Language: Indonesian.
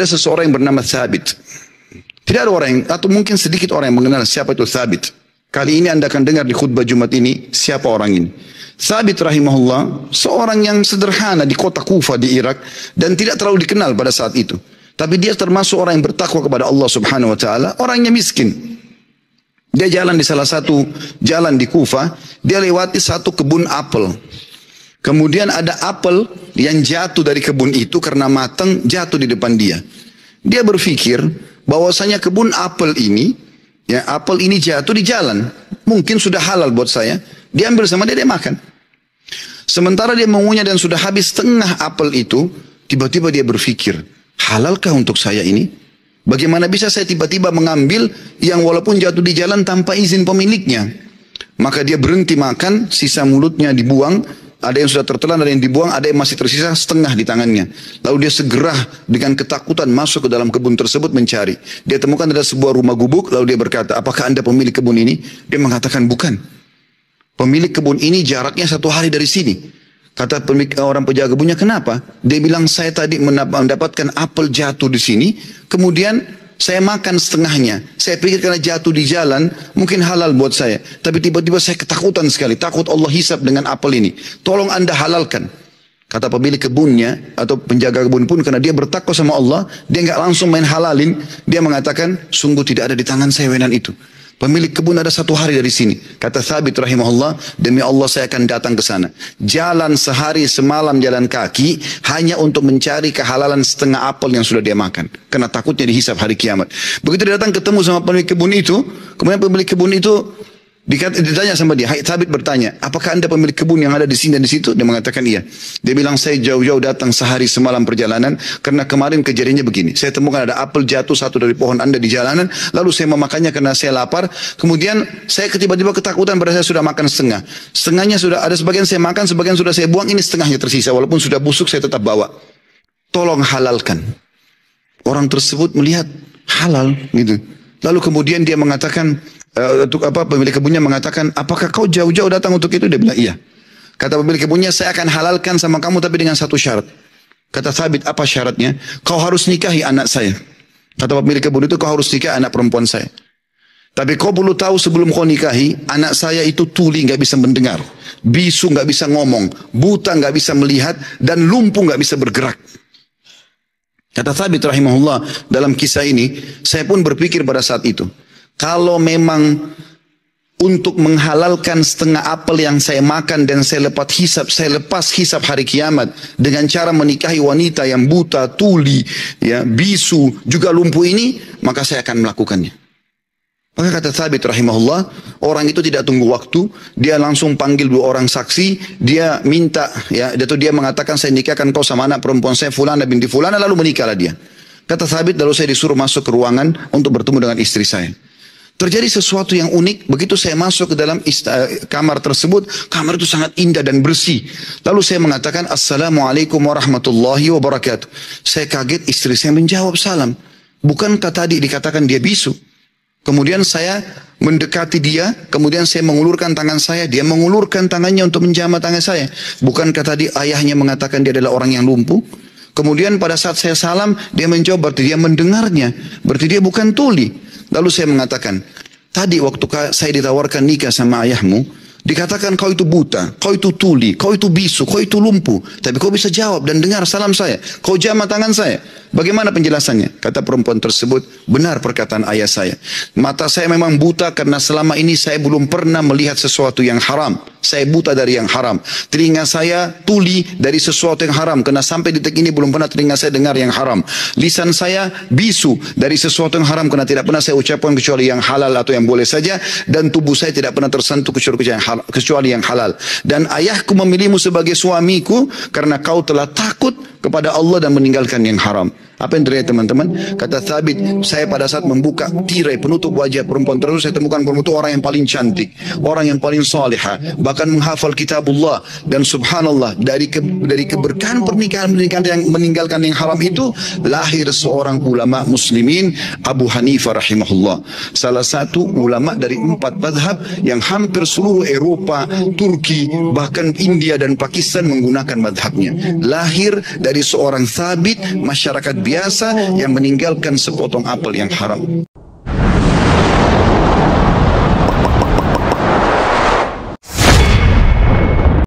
Ada seseorang yang bernama Thabit. Tidak ada orang yang, atau mungkin sedikit orang yang mengenal siapa itu Thabit. Kali ini Anda akan dengar di khutbah Jumat ini siapa orang ini. Thabit rahimahullah, seorang yang sederhana di kota Kufa di Irak dan tidak terlalu dikenal pada saat itu. Tapi dia termasuk orang yang bertakwa kepada Allah Subhanahu wa taala, orangnya miskin. Dia jalan di salah satu jalan di Kufa, dia lewati satu kebun apel. Kemudian ada apel yang jatuh dari kebun itu karena matang, jatuh di depan dia. Dia berpikir bahwasanya kebun apel ini, ya apel ini jatuh di jalan, mungkin sudah halal buat saya. Dia ambil sama dia, dia makan. Sementara dia mengunyah dan sudah habis setengah apel itu, tiba-tiba dia berpikir, halalkah untuk saya ini? Bagaimana bisa saya tiba-tiba mengambil yang walaupun jatuh di jalan tanpa izin pemiliknya? Maka dia berhenti makan, sisa mulutnya dibuang. Ada yang sudah tertelan, ada yang dibuang, ada yang masih tersisa setengah di tangannya. Lalu dia segera dengan ketakutan masuk ke dalam kebun tersebut mencari. Dia temukan ada sebuah rumah gubuk, lalu dia berkata, apakah Anda pemilik kebun ini? Dia mengatakan, bukan. Pemilik kebun ini jaraknya 1 hari dari sini. Kata orang penjaga kebunnya, kenapa? Dia bilang, saya tadi mendapatkan apel jatuh di sini, kemudian saya makan setengahnya. Saya pikir karena jatuh di jalan, mungkin halal buat saya. Tapi tiba-tiba saya ketakutan sekali, takut Allah hisab dengan apel ini. Tolong Anda halalkan. Kata pemilik kebunnya atau penjaga kebun pun, karena dia bertakwa sama Allah, dia nggak langsung main halalin. Dia mengatakan, sungguh tidak ada di tangan saya wenan itu. Pemilik kebun ada 1 hari dari sini. Kata Thabit rahimahullah, demi Allah saya akan datang ke sana. Jalan sehari semalam jalan kaki hanya untuk mencari kehalalan setengah apel yang sudah dia makan. Karena takutnya dihisab hari kiamat. Begitu dia datang ketemu sama pemilik kebun itu, kemudian pemilik kebun itu ditanya sama dia, Thabit bertanya, apakah Anda pemilik kebun yang ada di sini dan di situ? Dia mengatakan iya. Dia bilang, saya jauh-jauh datang sehari semalam perjalanan karena kemarin kejadiannya begini. Saya temukan ada apel jatuh satu dari pohon Anda di jalanan, lalu saya memakannya karena saya lapar. Kemudian saya tiba-tiba ketakutan pada saya sudah makan setengah. Setengahnya sudah ada, sebagian saya makan, sebagian sudah saya buang, ini setengahnya tersisa. Walaupun sudah busuk saya tetap bawa. Tolong halalkan. Orang tersebut melihat halal gitu. Lalu kemudian dia mengatakan, pemilik kebunnya mengatakan, apakah kau jauh-jauh datang untuk itu? Dia bilang iya. Kata pemilik kebunnya, saya akan halalkan sama kamu tapi dengan satu syarat. Kata Thabit, apa syaratnya? Kau harus nikahi anak saya. Kata pemilik kebun itu, kau harus nikahi anak perempuan saya. Tapi kau perlu tahu sebelum kau nikahi, anak saya itu tuli, nggak bisa mendengar, bisu nggak bisa ngomong, buta nggak bisa melihat, dan lumpuh nggak bisa bergerak. Kata Thabit rahimahullah, dalam kisah ini saya pun berpikir pada saat itu, kalau memang untuk menghalalkan setengah apel yang saya makan dan saya lepas hisab hari kiamat dengan cara menikahi wanita yang buta, tuli, ya, bisu, juga lumpuh ini, maka saya akan melakukannya. Maka kata Thabit rahimahullah, orang itu tidak tunggu waktu, dia langsung panggil 2 orang saksi, dia minta, ya, dia mengatakan, saya nikahkan kau sama anak perempuan saya Fulana binti Fulana, lalu menikahlah dia. Kata Thabit, lalu saya disuruh masuk ke ruangan untuk bertemu dengan istri saya. Terjadi sesuatu yang unik, begitu saya masuk ke dalam kamar tersebut, kamar itu sangat indah dan bersih. Lalu saya mengatakan, Assalamualaikum warahmatullahi wabarakatuh. Saya kaget, istri saya menjawab salam. Bukankah tadi dikatakan dia bisu? Kemudian saya mendekati dia, kemudian saya mengulurkan tangan saya, dia mengulurkan tangannya untuk menjamah tangan saya. Bukankah tadi ayahnya mengatakan dia adalah orang yang lumpuh? Kemudian pada saat saya salam, dia menjawab, berarti dia mendengarnya, berarti dia bukan tuli. Lalu saya mengatakan, tadi waktu saya ditawarkan nikah sama ayahmu, dikatakan kau itu buta, kau itu tuli, kau itu bisu, kau itu lumpuh. Tapi kau bisa jawab dan dengar salam saya. Kau jamah tangan saya. Bagaimana penjelasannya? Kata perempuan tersebut, benar perkataan ayah saya. Mata saya memang buta karena selama ini saya belum pernah melihat sesuatu yang haram. Saya buta dari yang haram. Telinga saya tuli dari sesuatu yang haram. Karena sampai detik ini belum pernah telinga saya dengar yang haram. Lisan saya bisu dari sesuatu yang haram. Karena tidak pernah saya ucapkan kecuali yang halal atau yang boleh saja. Dan tubuh saya tidak pernah tersentuh kecuali yang halal. Dan ayahku memilihmu sebagai suamiku karena kau telah takut kepada Allah dan meninggalkan yang haram. Apa yang terjadi teman-teman? Kata Thabit, saya pada saat membuka tirai penutup wajah perempuan tersebut, saya temukan perempuan itu orang yang paling cantik, orang yang paling salihah, bahkan menghafal kitabullah. Dan subhanallah, dari keberkahan pernikahan yang meninggalkan yang haram itu, lahir seorang ulama muslimin, Abu Hanifah rahimahullah. Salah satu ulama dari 4 mazhab yang hampir seluruh Eropa, Turki, bahkan India dan Pakistan menggunakan mazhabnya. Lahir dari seorang Thabit, masyarakat biasa yang meninggalkan sepotong apel yang haram.